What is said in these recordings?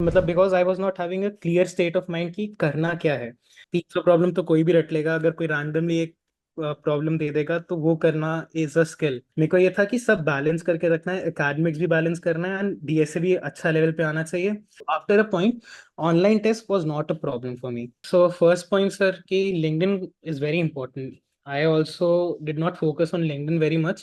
मतलब because I was not having a clear state of mind कि करना क्या है। 300 प्रॉब्लम तो कोई भी रट लेगा, अगर कोई रैंडमली एक प्रॉब्लम दे देगा तो वो करना इज अ स्किल। मेरे को ये था कि सब बैलेंस करके रखना है, एकेडमिक्स भी बैलेंस करना है एंड डीएसए भी अच्छा लेवल पे आना चाहिए। After a point online test was not a problem for me. So first point sir कि LinkedIn is very important. I also did not focus on LinkedIn very much,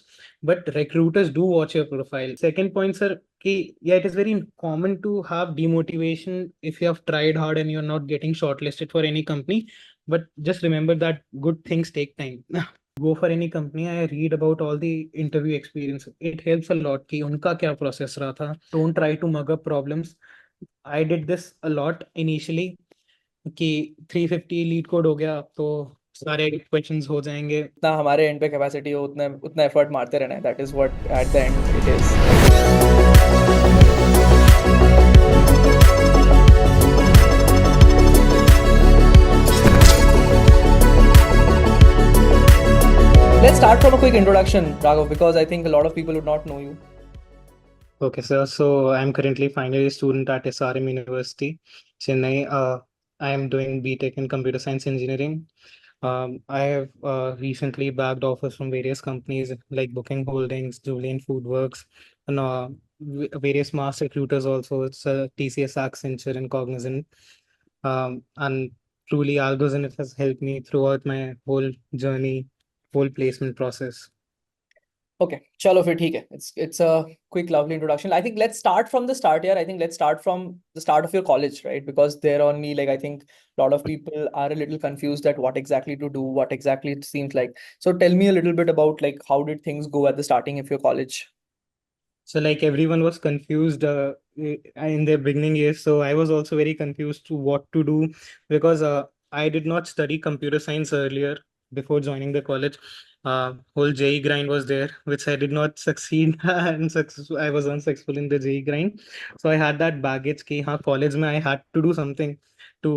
but recruiters do watch your profile. Second point, sir, कि yeah, it is very common to have demotivation if you have tried hard and you're not getting shortlisted for any company. But just remember that good things take time. Go for any company, I read about all the interview experience. It helps a lot कि उनका क्या process रहा था. Don't try to mug up problems. I did this a lot initially कि 350 leet code हो गया तो सारे क्वेश्चंस हो जाएंगे। जितना हमारे एंड पे कैपेसिटी हो उतना उतना एफर्ट मारते रहना है, that is what at the end it is. Let's start from a quick introduction, Raghav, because I think a lot of people would not know you. Okay, sir. So I'm currently final year student at SRM University, Chennai. I am doing BTech in Computer Science Engineering. I have recently bagged offers from various companies like Booking Holdings, Julian Foodworks, and various mass recruiters also. It's TCS, Accenture, and Cognizant. And truly, Algos, and it has helped me throughout my whole journey, whole placement process. Okay, chalo फिर ठीक है. It's a quick, lovely introduction. I think let's start from the start here. I think let's start from the start of your college, right? Because there only, like, I think a lot of people are a little confused at what exactly to do, what exactly it seems like. So tell me a little bit about, like, how did things go at the starting of your college? So like everyone was confused in their beginning years. So I was also very confused to what to do because I did not study computer science earlier before joining the college. Whole JEE grind was there, which I did not succeed and I was unsuccessful in the JEE grind. So I had that baggage कि हाँ college में I had to do something to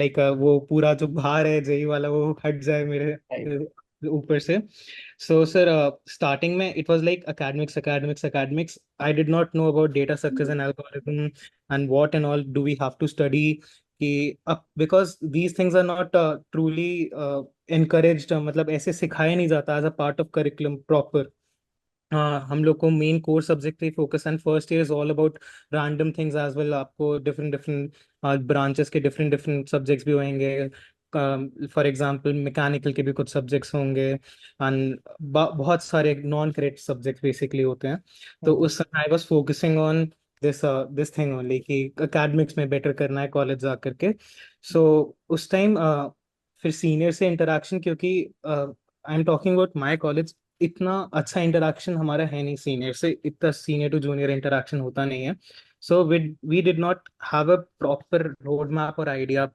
like वो पूरा जो भार है JEE वाला वो हट जाए मेरे Right. ऊपर से. So, sir, starting में it was like academics, academics, academics. I did not know about data structures and algorithm and what and all do we have to study. कि because these things are not truly encouraged, मतलब ऐसे सिखाया नहीं जाता as a part of curriculum proper. हम लोग को main core subject पे focus and first year is all about random things as well. आपको डिफरेंट डिफरेंट ब्रांचेस के डिफरेंट डिफरेंट सब्जेक्ट्स भी होंगे। फॉर एग्जांपल मैकेनिकल के भी कुछ सब्जेक्ट्स होंगे एंड बहुत सारे नॉन क्रेडिट सब्जेक्ट्स बेसिकली होते हैं। तो Hmm. उस समय I was focusing on this this thing only कि एकेडमिक्स में बेटर करना है कॉलेज जा करके। सो उस टाइम फिर सीनियर से इंटरेक्शन, क्योंकि I am talking about my college, इतना अच्छा इंटरेक्शन हमारा है नहीं सीनियर से, इतना सीनियर टू जूनियर इंटरेक्शन होता नहीं है। So we did not have a proper road map और आइडिया।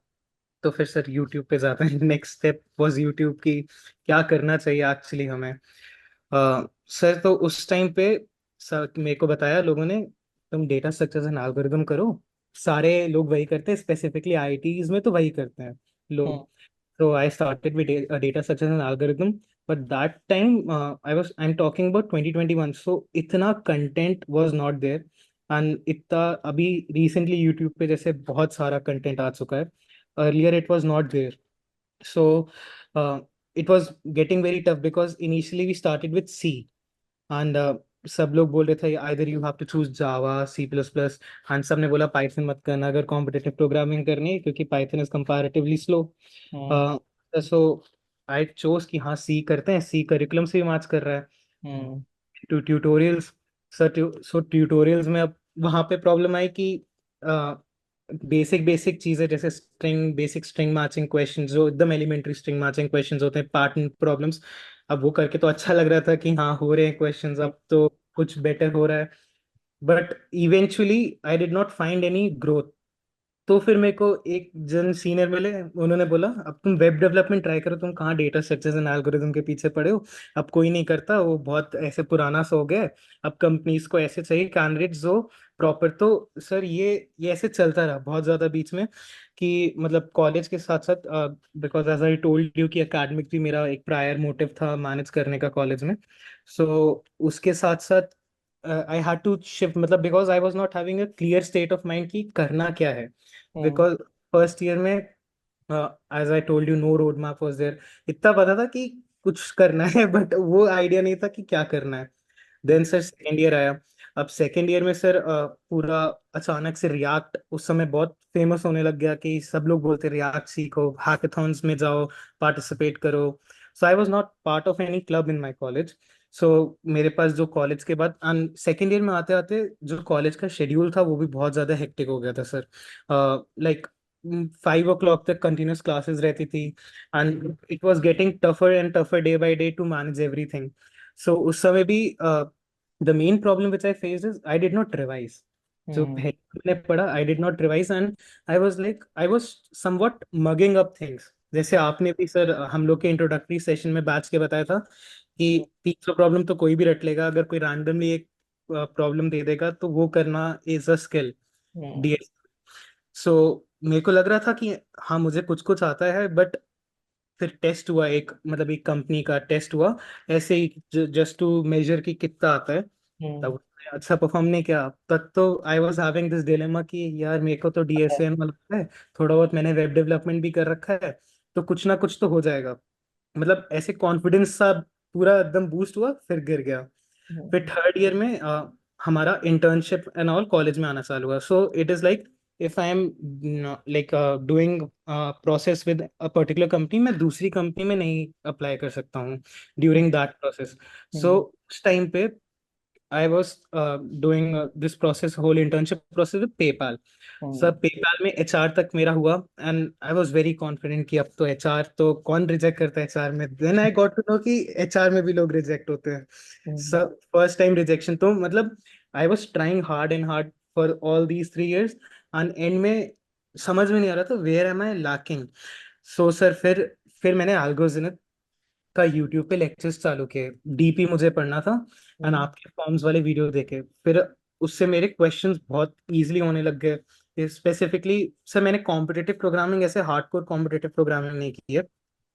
तो फिर सर यूट्यूब पे जाते हैं। नेक्स्ट स्टेप वाज यूट्यूब की क्या करना चाहिए एक्चुअली हमें। सर तो उस टाइम पे सर मेरे को बताया लोगों ने तुम डेटा स्ट्रक्चर्स एंड एल्गोरिदम करो। सारे लोग वही करते हैं, स्पेसिफिकली आईटीज में तो वही करते हैं Hmm. लोग। So I started with data structures and algorithm, but that time I'm talking about 2021. So इतना content was not there, and इतना अभी recently YouTube पे जैसे बहुत सारा content आ चुका है. Earlier it was not there. So it was getting very tough because initially we started with C, and सब लोग बोल रहे थे either you have to choose Java, C++, and सबने बोला Python मत करना अगर competitive programming करनी है क्योंकि Python is comparatively slow. Hmm. So I chose कि हाँ सी करते हैं, सी करिकुलम से भी मैच कर रहा है। Hmm. ट्यूटोरियल्स, सो ट्यूटोरियल्स में अब वहाँ पे प्रॉब्लम आई कि बेसिक बेसिक चीजें जैसे string, basic string matching question जो एकदम एलिमेंट्री स्ट्रिंग मैचिंग क्वेश्चंस होते हैं, पैटर्न प्रॉब्लम्स, अब वो करके तो अच्छा लग रहा था कि हाँ हो रहे हैं क्वेश्चंस, अब तो कुछ बेटर हो रहा है। But eventually I did not find any growth. तो फिर मेरे को एक जन सीनियर मिले, उन्होंने बोला अब तुम वेब डेवलपमेंट ट्राई करो, तुम कहाँ डेटा स्ट्रक्चर्स एंड एल्गोरिथम के पीछे पड़े हो, अब कोई नहीं करता, वो बहुत ऐसे पुराना सा हो गया है। अब कंपनीज को ऐसे चाहिए कैंडिडेट्स जो प्रॉपर। तो सर ये ऐसे चलता रहा बहुत ज्यादा बीच में कि मतलब कॉलेज के साथ साथ, because as I told you कि एकेडमिक भी मेरा एक प्रायर मोटिव था मैनेज करने का कॉलेज में। सो उसके साथ साथ आई हैड टू शिफ्ट, मतलब because I was not having a clear state of mind कि करना क्या है। हम्म बिकॉज फर्स्ट ईयर में, as I told you, no road map was there. इतना पता था कि कुछ करना है बट वो आइडिया नहीं था कि क्या करना है। देन सर सेकेंड ईयर आया। अब सेकेंड ईयर में सर पूरा अचानक से रिएक्ट उस समय बहुत फेमस होने लग गया कि सब लोग बोलते रिएक्ट सीखो, हैकाथॉन्स में जाओ, पार्टिसिपेट करो। So I was not part of any club in my college. So मेरे पास जो कॉलेज के बाद सेकेंड ईयर में आते आते जो कॉलेज का शेड्यूल था वो भी बहुत ज़्यादा हेक्टिक हो गया था सर। लाइक 5 o'clock तक कंटिन्यूस क्लासेस रहती थी, and it was getting tougher and tougher day by day to manage everything. So उस समय भी the main problem which I face is I did not revise. जो हम्म पहले मैंने पढ़ा I did not revise, and I was somewhat mugging up things. जैसे आपने भी सर हम लोग के इंट्रोडक्टरी सेशन में बैच के बताया था कि 300 प्रॉब्लम तो कोई भी रट लेगा, अगर कोई रैंडमली एक प्रॉब्लम दे देगा तो वो करना इज अ स्किल। हम्म सो मेरे को लग रहा था कि हाँ मुझे कुछ कुछ आता है, बट फिर टेस्ट हुआ, एक मतलब एक कंपनी का टेस्ट हुआ ऐसे ही जस्ट टू मेजर कि कितना आता है। तब हम्म उसने अच्छा परफॉर्म नहीं किया तब तो I was having this dilemma कि यार मेरे को तो डीएसएन वाला है, थोड़ा बहुत मैंने वेब डेवलपमेंट भी कर रखा है, तो कुछ ना कुछ तो हो जाएगा। मतलब ऐसे कॉन्फिडेंस सा पूरा एकदम बूस्ट हुआ, फिर गिर गया। फिर हम्म थर्ड ईयर में हमारा इंटर्नशिप एंड ऑल कॉलेज में आना चालू हुआ। So it is like if I am like doing process with a particular company, मैं दूसरी कंपनी में नहीं अप्लाई कर सकता हूँ ड्यूरिंग दैट प्रोसेस। सो हम्म उस टाइम पे I was doing this process, whole internship process with PayPal. Sir hmm PayPal में एचआर तक मेरा हुआ, and I was very confident कि अब तो एचआर तो कौन रिजेक्ट करता है एचआर में। Then I got to know कि एचआर में भी लोग रिजेक्ट होते हैं। Hmm sir first time rejection, तो मतलब I was trying hard and hard for all these 3 years, and end में समझ में नहीं आ रहा था where am I lacking. So sir फिर मैंने एल्गोरिथम का यूट्यूब पे लेक्चर्स चालू किए। डीपी मुझे पढ़ना था, एंड हम्म आपके फॉर्म्स वाले वीडियो देखे। फिर उससे मेरे क्वेश्चंस बहुत इजीली होने लग गए। स्पेसिफिकली सर मैंने कॉम्पिटिटिव प्रोग्रामिंग, ऐसे हार्डकोर कॉम्पिटिटिव प्रोग्रामिंग नहीं की है।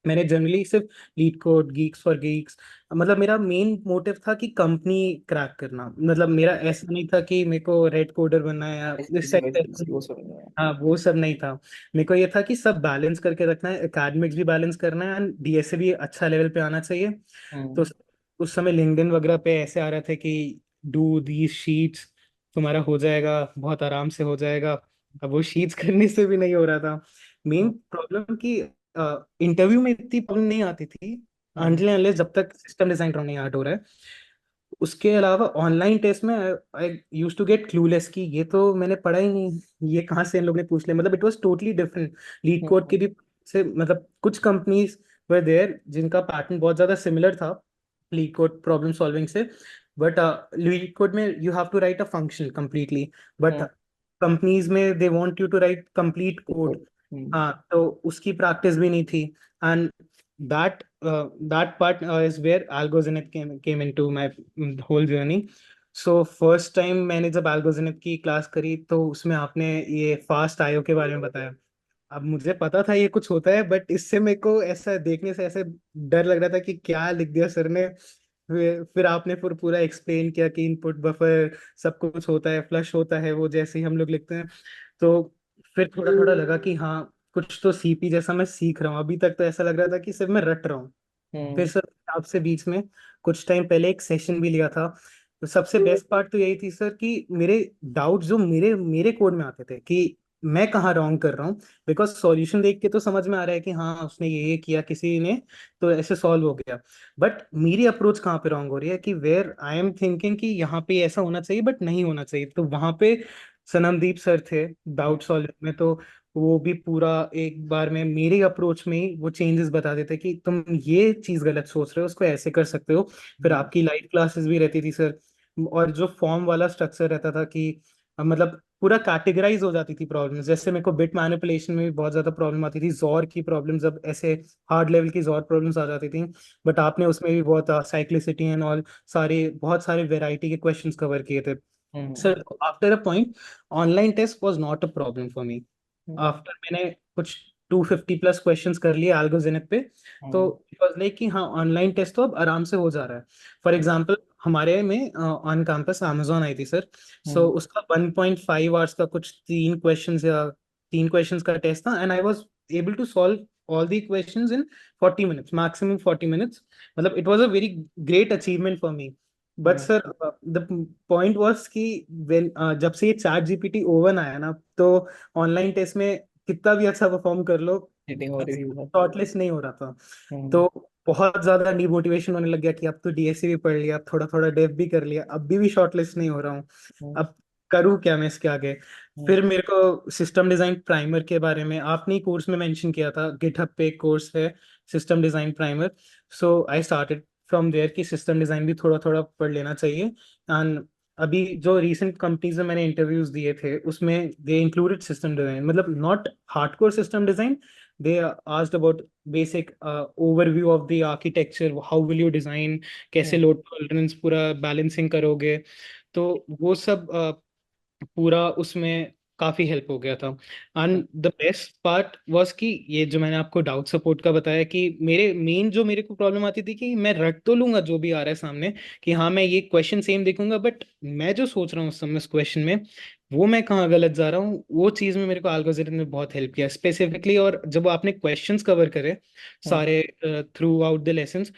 मैंने जनरली सिर्फ leet code, Geeks for Geeks, मतलब मेरा मेन मोटिव था कि कंपनी क्रैक करना। मतलब मेरा ऐसा नहीं था कि मेरे को रेड कोडर बनना है या इस ICT साइड। वो सब नहीं है। हाँ वो सब नहीं था। मेरे को ये था कि सब बैलेंस करके रखना है, एकेडमिक्स भी बैलेंस करना है एंड डीएसए भी अच्छा लेवल पे आना चाहिए। तो हम्म उस समय लिंक्डइन वगैरह पे ऐसे आ रहे थे कि डू दी शीट्स, तुम्हारा हो जाएगा, बहुत आराम से हो जाएगा। अब वो शीट्स करने से भी नहीं हो रहा था। मेन प्रॉब्लम कि इंटरव्यू में इतनी प्रॉब्लम नहीं आती थी हम्म अनटिल अनलेस जब तक सिस्टम डिजाइन नहीं आर्ट हो रहा है। उसके अलावा ऑनलाइन टेस्ट में आई यूज टू गेट क्लूलेस कि ये तो मैंने पढ़ा ही नहीं, ये कहाँ से इन लोग ने पूछ लिया। मतलब it was totally different. LeetCode की हम्म भी से मतलब कुछ कंपनीज वर देयर जिनका पैटर्न बहुत ज्यादा सिमिलर था लीड कोड प्रॉब्लम सॉल्विंग से। बट लीड कोड में you have to write a function completely, but hmm companies में they want you to write complete code. Hmm हाँ तो उसकी प्रैक्टिस भी नहीं थी। And that part is where algorithm came into my whole journey. So first time मैंने जब algorithm की क्लास करी तो उसमें आपने ये फास्ट आईओ के बारे में बताया। अब मुझे पता था ये कुछ होता है, बट इससे मेरे को ऐसा देखने से ऐसे डर लग रहा था कि क्या लिख दिया सर ने। फिर आपने फिर पूरा एक्सप्लेन किया कि इनपुट बफर सब कुछ होता है, फ्लश होता है वो जैसे ही हम लोग लिखते हैं। तो फिर थोड़ा थोड़ा लगा कि हाँ कुछ तो सीपी जैसा मैं सीख रहा हूँ। अभी तक तो ऐसा लग रहा था कि सिर्फ मैं रट रहा हूँ। फिर हम्म सर आपसे बीच में कुछ टाइम पहले एक सेशन भी लिया था। तो सबसे बेस्ट पार्ट तो यही थी सर कि मेरे डाउट जो मेरे मेरे कोड में आते थे कि मैं कहाँ रॉन्ग कर रहा हूँ। बिकॉज सॉल्यूशन देख के तो समझ में आ रहा है कि हाँ उसने ये किया किसी ने, तो ऐसे सॉल्व हो गया। बट मेरी अप्रोच कहाँ पे रॉन्ग हो रही है कि वेयर आई एम थिंकिंग कि यहाँ पे ऐसा होना चाहिए बट नहीं होना चाहिए। तो वहां पे सनमदीप सर थे डाउट सॉल्व में, तो वो भी पूरा एक बार में मेरी अप्रोच में ही वो चेंजेस बता देते कि तुम ये चीज गलत सोच रहे हो, उसको ऐसे कर सकते हो। फिर हम्म आपकी लाइव क्लासेस भी रहती थी सर। और जो फॉर्म वाला स्ट्रक्चर रहता था कि मतलब पूरा कैटेगराइज हो जाती थी प्रॉब्लम्स। जैसे मेरे को बिट मैनिपुलेशन में भी बहुत ज्यादा प्रॉब्लम आती थी, जॉर की प्रॉब्लम, जब ऐसे हार्ड लेवल की जॉर प्रॉब्लम्स आ जाती थी। बट आपने उसमें भी बहुत साइक्लिसिटी एंड ऑल सारे बहुत सारे वेराइटी के क्वेश्चंस कवर किए थे hmm sir. After a point online test was not a problem for me. Hmm after मैंने कुछ 250 प्लस क्वेश्चंस कर लिए एल्गोजेनिक पे, तो हम्म इट वाज लाइक कि हाँ ऑनलाइन टेस्ट तो अब आराम से हो जा रहा है। फॉर एग्जांपल हमारे में ऑन कैंपस अमेजोन आई थी सर। सो हम्म। उसका 1.5 आवर्स का कुछ 3 क्वेश्चंस या 3 क्वेश्चंस का टेस्ट था, and I was able to solve all the questions in 40 minutes, maximum 40 minutes. मतलब it was a very great achievement for me. But hmm. Sir the point was कि when जब से ये chat GPT oven आया ना, तो online test में कितना भी अच्छा परफॉर्म कर लो, चीटिंग हो रही थी बहुत। शॉर्टलिस्ट नहीं हो रहा था। हम्म। तो बहुत ज्यादा डिमोटिवेशन होने लग गया कि अब तो डीएससी भी पढ़ लिया, अब थोड़ा थोड़ा डेव भी कर लिया, अब भी शॉर्टलिस्ट नहीं हो रहा हूँ। हम्म। अब करूँ क्या मैं इसके आगे? हम्म। फिर मेरे को सिस्टम डिजाइन प्राइमर के बारे में आपने कोर्स में मेंशन किया था, गिटहब पे एक कोर्स है system design primer. So I started from there कि सिस्टम डिजाइन भी थोड़ा थोड़ा पढ़ लेना चाहिए। एंड अभी जो रीसेंट कंपनीज में मैंने इंटरव्यूज दिए थे उसमें दे इंक्लूडेड सिस्टम डिजाइन, मतलब not hardcore system design. they asked about basic overview of the architecture, how will you design, कैसे हम्म। लोड टॉलरेंस पूरा बैलेंसिंग करोगे। तो वो सब पूरा उसमें काफी हेल्प हो गया था। And the best part was कि ये जो मैंने आपको डाउट सपोर्ट का बताया कि मेरे को प्रॉब्लम आती थी कि मैं रट तो लूंगा जो भी आ रहा है सामने, कि हाँ मैं ये क्वेश्चन सेम देखूंगा, बट मैं जो सोच रहा हूँ उस समय उस क्वेश्चन में वो मैं कहाँ गलत जा रहा हूँ, वो चीज़ में मेरे को एल्गोरिथम ने बहुत हेल्प किया स्पेसिफिकली। और जब आपने क्वेश्चंस कवर करे हम्म। सारे थ्रू आउट द लेसन्स,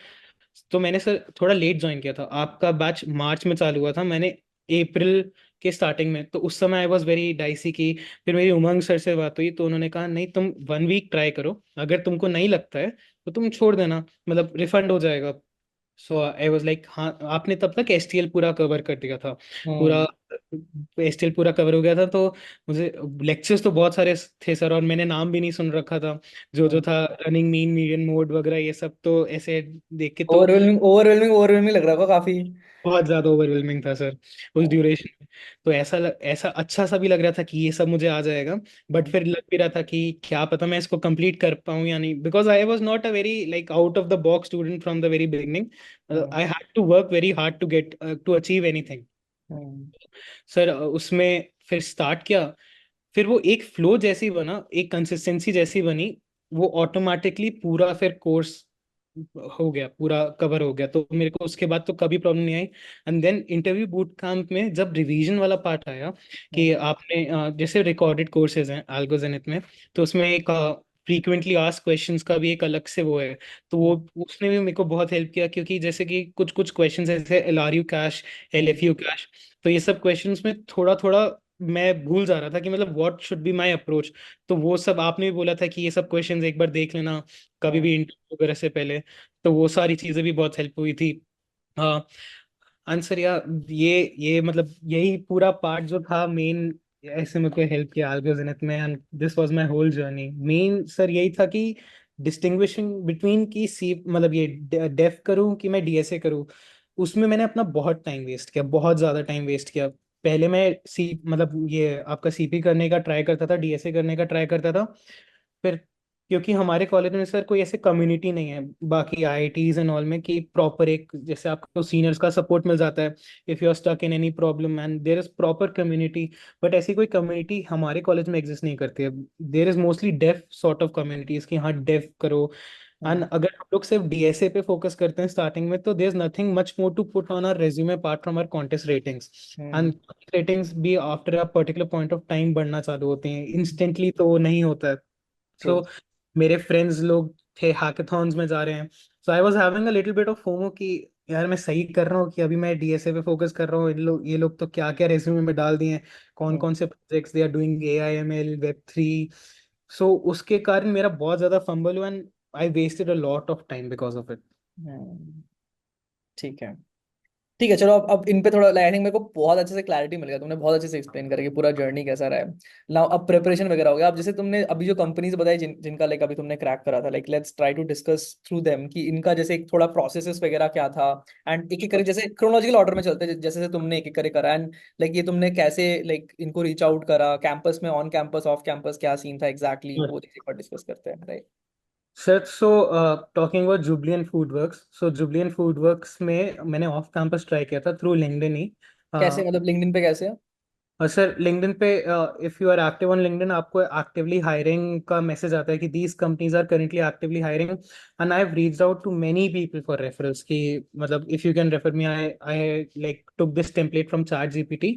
तो मैंने सर थोड़ा लेट ज्वाइन किया था, आपका बैच मार्च में चालू हुआ था, मैंने अप्रैल के स्टार्टिंग में, तो उस समय आई वॉज वेरी डाइसी की। फिर मेरी उमंग सर से बात हुई तो उन्होंने कहा नहीं तुम 1 वीक ट्राई करो, अगर तुमको नहीं लगता है तो तुम छोड़ देना, मतलब रिफंड हो जाएगा। सो आई वाज लाइक हाँ, आपने तब तक एसटीएल पूरा कवर कर दिया था, पूरा हम्म। एसटीएल पूरा कवर हो गया था। तो मुझे लेक्चर्स तो बहुत सारे थे सर, और मैंने नाम भी नहीं सुन रखा था जो जो हम्म। था, रनिंग मीन मीडियन मोड वगैरह ये सब, तो ऐसे देख के तो ओवरवेलमिंग ओवरवेलमिंग ओवरवेलमिंग लग रहा होगा काफी। बहुत ज्यादा ओवरवेलमिंग था सर उस ड्यूरेशन में। तो ऐसा अच्छा सा भी लग रहा था कि ये सब मुझे आ जाएगा, बट हम्म। फिर लग भी रहा था कि क्या पता मैं इसको कंप्लीट कर पाऊँ या नहीं, because I was not a very like out of the box student from the very beginning. Hmm. I had to work very hard to get to achieve anything. Hmm. Sir उसमें फिर start किया, फिर वो एक flow जैसी बना, एक consistency जैसी बनी, वो ऑटोमेटिकली पूरा फिर कोर्स हो गया, पूरा कवर हो गया, तो मेरे को उसके बाद तो कभी प्रॉब्लम नहीं आई। And then interview boot camp में जब रिवीजन वाला पार्ट आया कि हम्म। आपने जैसे रिकॉर्डेड कोर्सेज हैं एल्गोजेनिथ में, तो उसमें एक फ्रीक्वेंटली आस्क क्वेश्चंस का भी एक अलग से वो है। तो वो उसने भी मेरे को बहुत हेल्प किया, क्योंकि जैसे कि कुछ कुछ क्वेश्चंस ऐसे एलआरयू कैश, हम्म। एलएफयू कैश, तो ये सब क्वेश्चंस में थोड़ा थोड़ा मैं भूल जा रहा था कि मतलब what should be my approach. तो वो सब आपने भी बोला था कि ये सब क्वेश्चंस एक बार देख लेना कभी हम्म। भी इंटरव्यू वगैरह से पहले, तो वो सारी चीजें भी बहुत हेल्प हुई थी। हाँ आंसर या ये मतलब यही पूरा पार्ट जो था मेन, ऐसे मेरे को हेल्प किया एल्गोरिथम में, and this was my whole journey. Main sir यही था कि डिस्टिंग्विशिंग बिटवीन की सी, मतलब ये डेफ करूं कि मैं डीएसए करूं, उसमें मैंने अपना बहुत टाइम वेस्ट किया, बहुत ज्यादा टाइम वेस्ट किया। पहले मैं सी मतलब ये आपका सीपी करने का ट्राई करता था, डीएसए करने का ट्राई करता था। फिर क्योंकि हमारे कॉलेज में सर कोई ऐसे कम्युनिटी नहीं है बाकी आईआईटीज एंड ऑल में कि प्रॉपर एक जैसे आपको सीनियर्स का सपोर्ट मिल जाता है if you are stuck in any problem, and there is proper community. But ऐसी कोई कम्युनिटी हमारे कॉलेज में एग्जिस्ट नहीं करती है। There is mostly dev sort of communities कि हाँ डेफ करो। And hmm. अगर हम लोग सिर्फ डीएसए पे फोकस करते हैं स्टार्टिंग में, तो there is nothing much more to put on our resume apart from our contest ratings. Hmm. And ratings भी after a particular point of time बढ़ना चालू होते हैं, इंस्टेंटली तो वो नहीं होता है। ट्रू। सो मेरे फ्रेंड्स लोग थे हैकाथॉन्स में जा रहे हैं, so I was having a little bit of FOMO कि यार मैं सही कर रहा हूँ कि अभी मैं डीएसए पे फोकस कर रहा हूँ, इन लोग ये लोग तो क्या क्या रेज्यूमे में डाल दिए हैं, कौन कौन से projects they are doing, AI ML, web 3। सो उसके कारण मेरा बहुत ज्यादा फंबल हुआ, and I wasted a lot of time because of it. Hmm. ठीक है। ठीक है, चलो अब इन पे थोड़ा आई थिंक मेरे को बहुत अच्छे से क्लैरिटी मिल गया, तुमने बहुत अच्छे से एक्सप्लेन करके पूरा जर्नी कैसा रहा है। नाउ अब प्रिपरेशन वगैरह हो गया, अब जैसे तुमने अभी जो कंपनीज बताई जिनका लाइक अभी तुमने क्रैक करा था, like let's try to discuss through them कि इनका जैसे एक थोड़ा प्रोसेसेस वगैरह क्या था। एंड एक एक करके जैसे क्रोनोलॉजिकल ऑर्डर में चलते हैं, जैसे जैसे तुमने एक एक करके करा, एंड लाइक ये तुमने कैसे लाइक इनको रीच आउट करा, कैंपस में, ऑन कैंपस, ऑफ कैंपस क्या सीन था एग्जैक्टली, वो एक बार डिस्कस करते हैं, right? Sir so talking about जुबलियन food works, so जुबलियन food works में मैंने ऑफ कैंपस ट्राई किया था थ्रू लिंक्डइन ही। कैसे मतलब लिंक्डइन पे कैसे? और सर लिंक्डइन पे, if you are active on LinkedIn, आपको एक्टिवली हायरिंग का मैसेज आता है कि these companies are currently actively hiring, and I have reached out to many people for referrals कि मतलब if you can refer me, I I like took this template from ChatGPT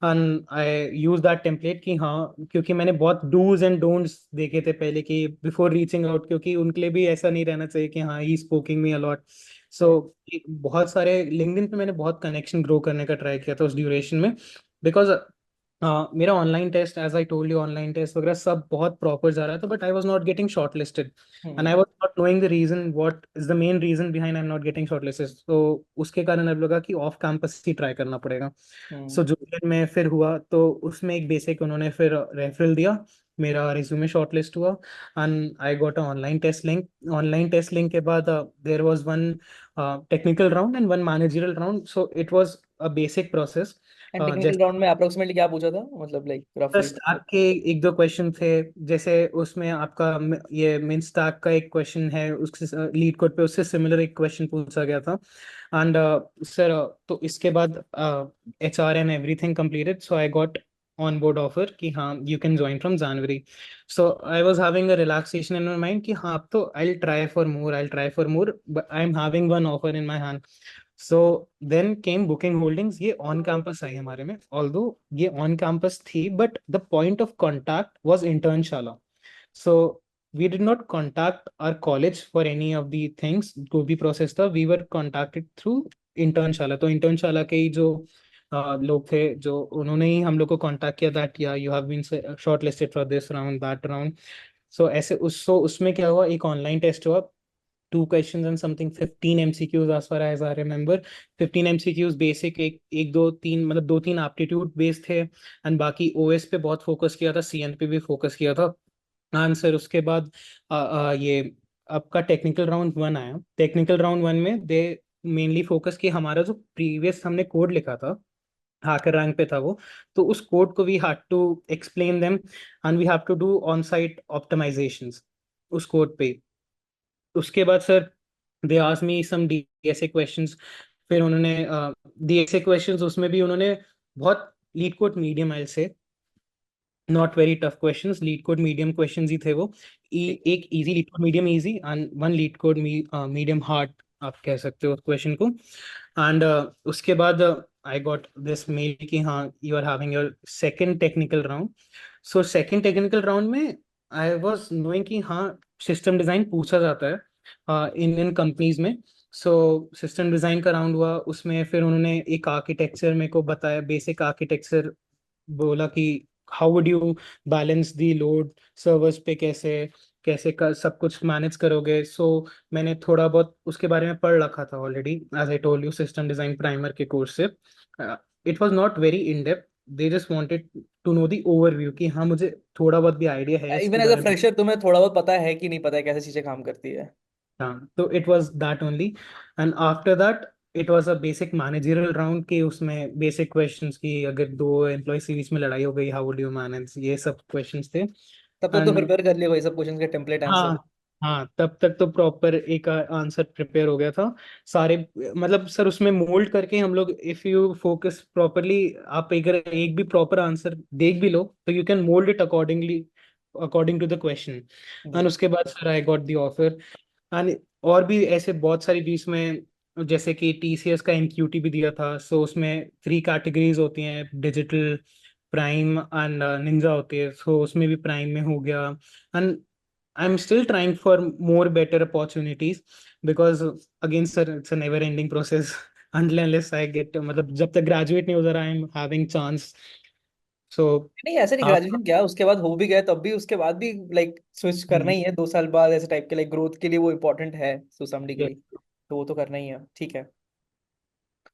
and I use that template कि हाँ, क्योंकि मैंने बहुत dos and don'ts देखे थे पहले कि बिफोर रीचिंग आउट, क्योंकि उनके लिए भी ऐसा नहीं रहना चाहिए कि हाँ ही स्पोकिंग मी अलॉट। सो बहुत सारे लिंक्डइन पे मैंने बहुत कनेक्शन ग्रो करने का ट्राई किया था उस ड्यूरेशन में, बिकॉज मेरा online test, as I told you, online test वगैरह सब बहुत प्रॉपर जा रहा था, but I was not getting shortlisted and I hmm. Was not knowing the reason, what is the main reason behind I am not getting shortlisted. तो उसके कारण अब लगा कि ऑफ कैंपस ही ट्राई करना पड़ेगा। हम्म। सो जूलियन में फिर हुआ तो उसमें एक बेसिक उन्होंने फिर रेफरल दिया, मेरा रिज्यूमे शॉर्टलिस्ट हुआ and I got a online test link. Online test link के बाद there was one technical round and one managerial round, so it was a basic process. And technical round में approximately क्या पूछा था, मतलब like रफली? Just आपके एक दो क्वेश्चन थे, जैसे उसमें आपका ये मिन स्टैक का एक क्वेश्चन है, उसके लीड कोड पे उससे सिमिलर एक क्वेश्चन पूछा गया था। एंड सर तो इसके बाद HR and everything completed, so I got on board offer कि हाँ you can join from January. So I was having a relaxation in my mind कि हाँ अब तो I try for more, I try for more, but I am having one offer in my hand. So then came Booking Holdings, ये on campus आई हमारे में, although ये on campus थी, but the point of contact was Internshala. So we did not contact our college for any of the things to be processed था, we were contacted through internशाला। तो internशाला के ही जो लोग थे, जो उन्होंने ही हम लोग को कांटेक्ट किया दैट या you have been shortlisted for this round that round. So ऐसे उसमें क्या हुआ, एक ऑनलाइन टेस्ट हुआ, two questions and something 15 MCQs as far as I remember। 15 MCQs basic, एक एक दो तीन मतलब दो तीन एप्टीट्यूड बेस्ड थे एंड बाकी OS पे बहुत फोकस किया था, CN पे भी फोकस किया था। आंसर उसके बाद ये आपका टेक्निकल राउंड वन आया। टेक्निकल राउंड वन में दे मेनली फोकस किया, हमारा जो प्रीवियस हमने कोड लिखा था, हैकर रैंक पे था वो, तो उस कोड को we had to explain them and we have to do on site optimisations उस कोड पे। उसके बाद sir they asked me some DSA questions. फिर उन्होंने DSA क्वेश्चंस, उसमें भी उन्होंने बहुत लीड कोड मीडियम आइल से, not very tough questions, LeetCode medium questions ही थे वो। ठीक है। एक easy LeetCode medium easy and one LeetCode medium hard, आप कह सकते हो क्वेश्चन को। एंड उसके बाद आई गॉट दिस मेल कि हाँ you are having your second technical round. So second technical round में आई वाज नोइंग कि हाँ सिस्टम डिजाइन पूछा जाता है इन कंपनीज में। सो सिस्टम डिजाइन का राउंड हुआ, उसमें फिर उन्होंने एक आर्किटेक्चर मेरे को बताया, बेसिक आर्किटेक्चर बोला कि how would you balance the load servers पे, कैसे कैसे कर सब कुछ मैनेज करोगे। सो मैंने थोड़ा बहुत उसके बारे में पढ़ रखा था already, as I told you system design primer के कोर्स से। It was not very in depth, they just wanted to know the overview कि हाँ मुझे थोड़ा बहुत भी आइडिया है इसके इवन एज अ बारे में। फ्रेशर तुम्हें थोड़ा बहुत पता है कि नहीं पता है कैसे चीजें काम करती है? हाँ तो it was that only, and after that it was a basic managerial round की, उसमें बेसिक क्वेश्चंस की अगर दो एम्प्लॉयज के बीच में लड़ाई हो गई हाउ वुड यू मैनेज, ये सब क्वेश्चंस थे। तब तक तो एंड प्रिपेयर कर लिया वही सब क्वेश्चन के टेम्पलेट आंसर? हाँ, हाँ तब तक तो प्रॉपर एक आंसर प्रिपेयर हो गया था सारे, मतलब सर उसमें मोल्ड करके हम लोग, इफ यू फोकस प्रॉपरली, आप अगर एक भी प्रॉपर आंसर देख भी लो तो you can mould it accordingly, according to the question. And जी। उसके बाद sir I got the offer. And और भी ऐसे बहुत सारी बीच में, जैसे कि TCS का MQT भी दिया था, सो उसमें 3 कैटेगरीज होती हैं, डिजिटल, प्राइम एंड निंजा होती है, सो उसमें भी प्राइम में हो गया। And I am still trying for more better opportunities, because again sir it's a never ending process until unless I get, मतलब जब तक ग्रेजुएट नहीं हो जा रहा आई एम हैविंग चांस। सो नहीं ऐसे नहीं, आप, ग्रेजुएशन क्या उसके बाद हो भी गए तब भी उसके बाद भी लाइक स्विच करना ही है 2 साल बाद, ऐसे टाइप के लाइक ग्रोथ के लिए वो इम्पोर्टेंट है टू सम डिग्री, तो वो तो करना ही है। ठीक है।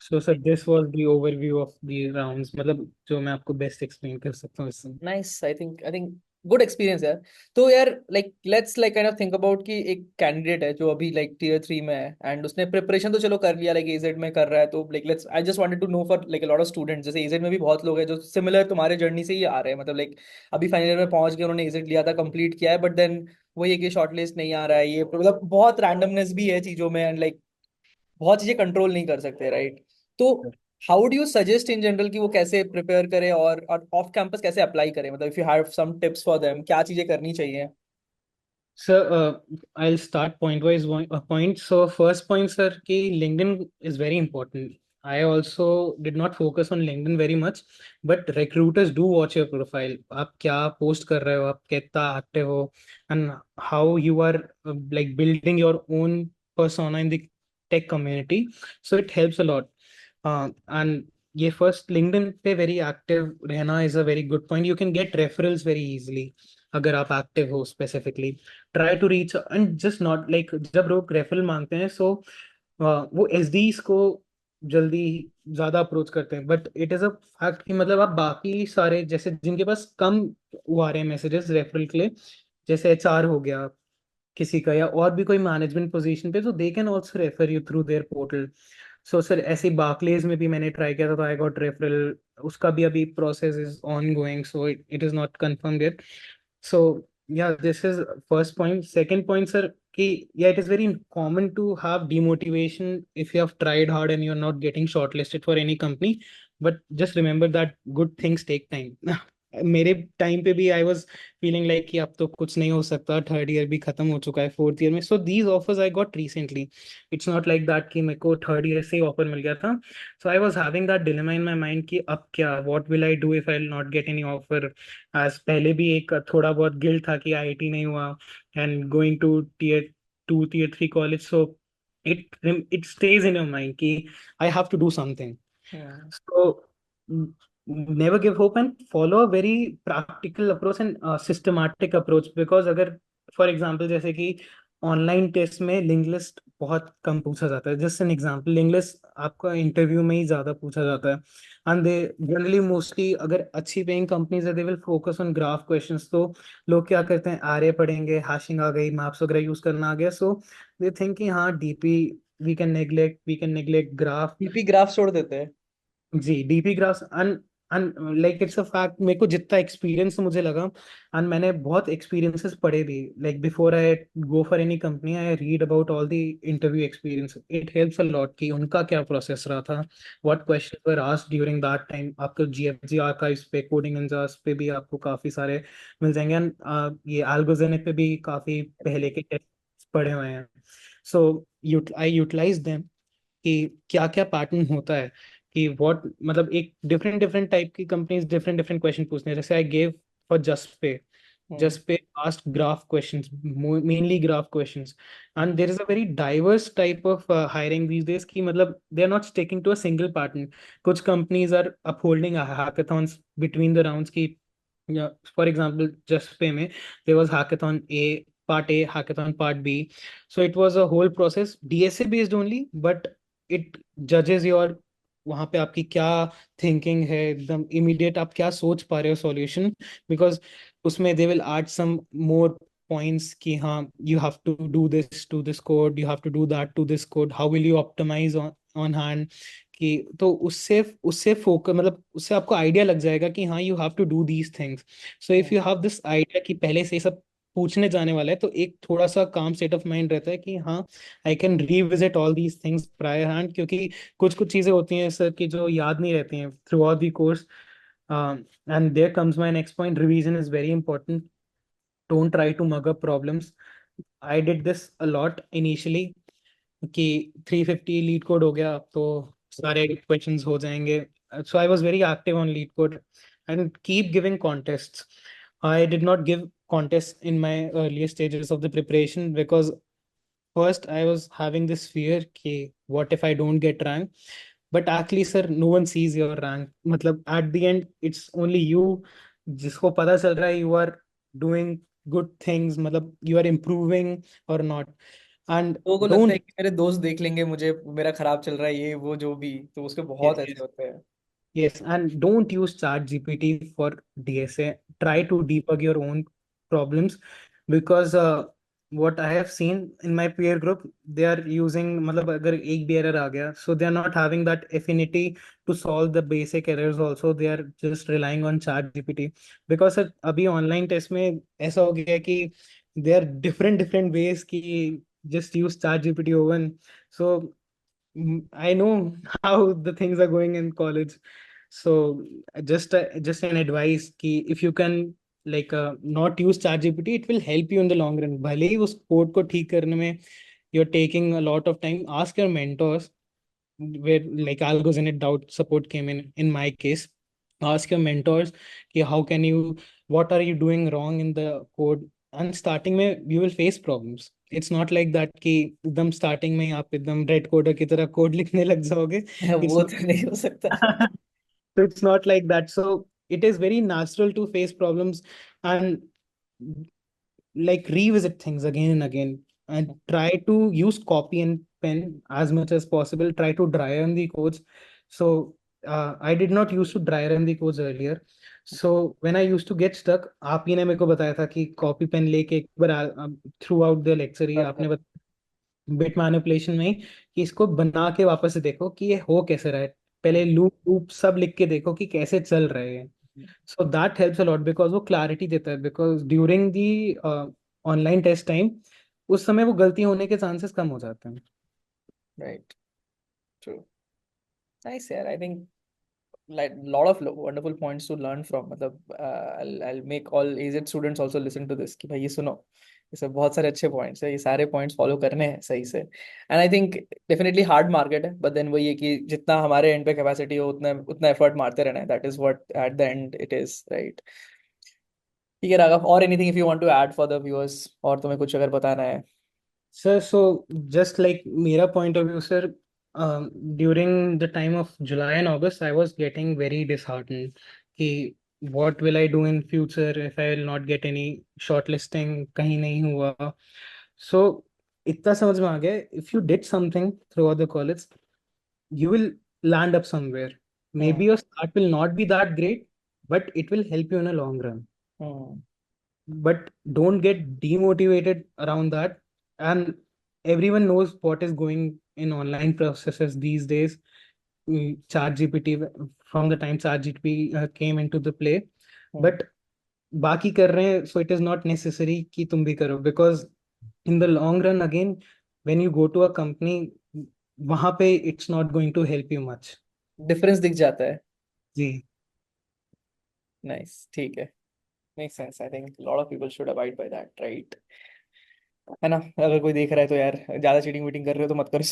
So sir this was the overview of the rounds, मतलब जो मैं आपको बेस्ट एक्सप्लेन कर सकता हूँ इस समय। Nice, I think good experience यार। तो यार like let's like kind of think about कि एक कैंडिडेट है जो अभी लाइक टीयर 3 में है एंड उसने प्रिपरेशन तो चलो कर लिया, लाइक एजेड में कर रहा है, तो like let's I just wanted to know for like a lot of students, जैसे एजेड में भी बहुत लोग हैं जो सिमिलर तुम्हारे जर्नी से ही आ रहे हैं, मतलब लाइक अभी फाइनल ईयर में पहुंच गए, उन्होंने एजेड लिया था, कंप्लीट किया है, बट देन वही है कि शॉर्ट लिस्ट नहीं आ रहा है, ये मतलब बहुत रैंडमनेस भी है चीजों में एंड लाइक बहुत चीजें कंट्रोल नहीं कर सकते, राइट? तो how do you suggest in general कि वो कैसे प्रिपेयर करे और ऑफ कैंपस कैसे अप्लाई करे, मतलब if you have some tips for them, क्या चीजें करनी चाहिए? So, I'll start point wise point. So, first point, sir, कि LinkedIn is very important. I also did not focus on LinkedIn very much, but recruiters do watch your profile. आप क्या post कर रहे हो, आप कितना active हो, and how you are like building your own persona in the tech community. So it helps a lot. And ये first LinkedIn पे very active रहना is a very good point. You can get referrals very easily अगर आप active हो specifically. Try to reach and just not like जब लोग referral मांगते हैं सो वो एसडीज को जल्दी ज्यादा अप्रोच करते हैं, but it is a fact कि मतलब आप बाकी सारे जैसे जिनके पास कम वो आ रहे हैं मैसेजेस रेफरल के लिए, जैसे एचआर हो गया किसी का या और भी कोई मैनेजमेंट पोजीशन पे, तो they can also refer you through their portal. So sir ऐसे बार्कलेज में भी मैंने ट्राई किया था तो आई गॉट रेफरल. उसका भी अभी process is on going, so it is not confirm yet. So yeah, this is first point. Second point, sir, ki, yeah, it is very common to have demotivation if you have tried hard and you're not getting shortlisted for any company. But just remember that good things take time. मेरे time पे भी I was feeling like कि अब तो कुछ नहीं हो सकता, थर्ड ईयर भी खत्म हो चुका है, फोर्थ ईयर में. So these offers I got recently. It's not like that कि मेरे को थर्ड ईयर से ही ऑफर मिल गया था. So I was having that dilemma in my mind कि अब क्या, what will I do if I will not get any offer. आज पहले भी एक थोड़ा बहुत गिल्ट था कि आईआईटी नहीं हुआ and going to tier two tier three college. So it stays in your mind कि I have to do something. Hmm. So never give hope and follow a very practical approach and systematic approach. Because अगर for example जैसे कि online test में link list बहुत कम पूछा जाता है, just an example, link list आपका interview में ही ज्यादा पूछा जाता है. एंड दे जनरली मोस्टली अगर अच्छी पेइंग कंपनीज है they will focus on graph questions. तो लोग क्या करते हैं, आरए पढ़ेंगे, हैशिंग आ गई, मैप्स वगैरह यूज करना आ गया, सो दे थिंक कि हाँ DP we can neglect graph. DP graph छोड़ देते हैं। जी DP graphs unlike it's a fact. मेरे को जितना एक्सपीरियंस मुझे लगा, एंड मैंने बहुत एक्सपीरियंसेस पढ़े भी, like before I go for any company I read about all the interview experience. It helps a lot कि उनका क्या प्रोसेस रहा था, what question were asked during that time. आपको जीएफजी आर्काइव्स पे, कोडिंग एंजास पे भी आपको काफी सारे मिल जाएंगे. एंड ये एल्गोजेनिक पे भी काफी पहले के टेस्ट पढ़े हुए हैं. सो आई यूटिलाइज देम कि क्या क्या पैटर्न होता है, कि व्हाट मतलब एक डिफरेंट डिफरेंट टाइप की कंपनीज डिफरेंट डिफरेंट क्वेश्चन पूछते हैं. जैसे I gave for hmm. Just पे asked graph questions, mainly graph questions. And there is a very diverse type of hiring these days कि मतलब they are not sticking to a single pattern. कुछ companies are upholding hackathons between the rounds की, for example just पे में there was hackathon A, part A, hackathon part B. So it was a whole process DSA based only, but it judges your वहां पे आपकी क्या thinking है, एकदम immediate आप क्या सोच पा रहे हो सॉल्यूशन. बिकॉज उसमें they will add some more points कि हाँ you have to this code, you have to do that to this code, how will you optimise on on hand. कि तो उससे उससे फोकस मतलब उससे आपको आइडिया लग जाएगा कि हाँ you have to do these things. So if you have this idea कि पहले से ये सब पूछने जाने वाला है, तो एक थोड़ा सा काम स्टेट ऑफ माइंड रहता है कि हाँ I can revisit all these things prior hand. क्योंकि कुछ कुछ चीजें होती हैं सर की जो याद नहीं रहती हैं throughout the course. And there comes my next point, revision is very important. Don't try to mug up problems. I did this a lot initially कि 350 लीड कोड हो गया तो सारे क्वेश्चंस हो जाएंगे. So I was very active on LeetCode and keep giving contests. I did not give contests in my earlier stages of the preparation because first I was having this fear कि what if I don't get rank. But actually sir, no one sees your rank. मतलब at the end it's only you जिसको पता चल रहा है you are doing good things, मतलब you are improving or not. And लोगों को लगता है don't. कि मेरे दोस्त देख लेंगे मुझे, मेरा खराब चल रहा है ये वो जो भी, तो उसके Yes, बहुत ऐसे yes. होते हैं। Yes, and don't use ChatGPT for DSA. Try to debug your own problems because what I have seen in my peer group, they are using मतलब अगर एक भी error आ गया, so they are not having that affinity to solve the basic errors also. They are just relying on ChatGPT because sir, अभी online test में ऐसा हो गया है कि there are different different ways कि just use ChatGPT open. So I know how the things are going in college. So just an advice कि if you can like not use ChatGPT, it will help you in the long run. भले ही उस code को ठीक करने में you're taking a lot of time, ask your mentors where like algos in it doubt support came in my case. Ask your mentors कि how can you, what are you doing wrong in the code, and starting में you will face problems. It's not like that कि एकदम starting में ही आप एकदम red coder की तरह code लिखने लग जाओगे. It's वो तो नहीं हो सकता. not so it's not like that. So it is very natural to face problems and like revisit things again and again, and try to use copy and pen as much as possible. Try to dry run the codes. So I did not used to dry run the codes earlier. So when I used to get stuck, आप ही ने मेरे को बताया था कि copy pen लेके एक बार through out the lecture ही आपने बिट मैनिपुलेशन में ही कि इसको बना के वापस से देखो कि ये हो कैसे रहा है. पहले लूप लूप सब लिख के देखो कि कैसे चल रहे हैं. So that helps a lot because वो क्लैरिटी देता है. Because during the online test time उस समय वो गलती होने के चांसेस कम हो जाते हैं. Right. True. Nice, yeah. I think like lot of wonderful points to learn from. मतलब I'll make all aged students also listen to this कि भाई ये सुनो, ये सब बहुत सारे अच्छे पॉइंट्स है, ये सारे पॉइंट्स फॉलो करने हैं सही से. And I think definitely hard market है, बट देन वही है कि जितना हमारे एंड पे कैपेसिटी हो उतना उतना एफर्ट मारते रहना है. That is what at the end it is, right. ठीक है राघव, और anything if you want to add for the viewers, और तुम्हें कुछ अगर बताना है. Sir, so just like Mira point of view, sir, during the time of July and August, I was getting very disheartened. कि what will I do in future if I will not get any shortlisting? कहीं नहीं हुआ. So इतना समझ में आ गया. If you did something throughout the college, you will land up somewhere. Hmm. Maybe your start will not be that great, but it will help you in a long run. Hmm. But don't get demotivated around that. And everyone knows what is going in online processes these days. Chat gpt, from the time chat gpt came into the play. Hmm. But बाकी कर रहे हैं, so it is not necessary कि तुम भी करो, because in the long run again when you go to a company, वहां पे it's not going to help you much. Difference दिख जाता है. जी. नाइस, ठीक है. Make sense. I think lot of people should abide by that, right. है ना. अगर कोई देख रहा है तो यार ज्यादा चीटिंग वीटिंग कर रहे हो तो मत करो.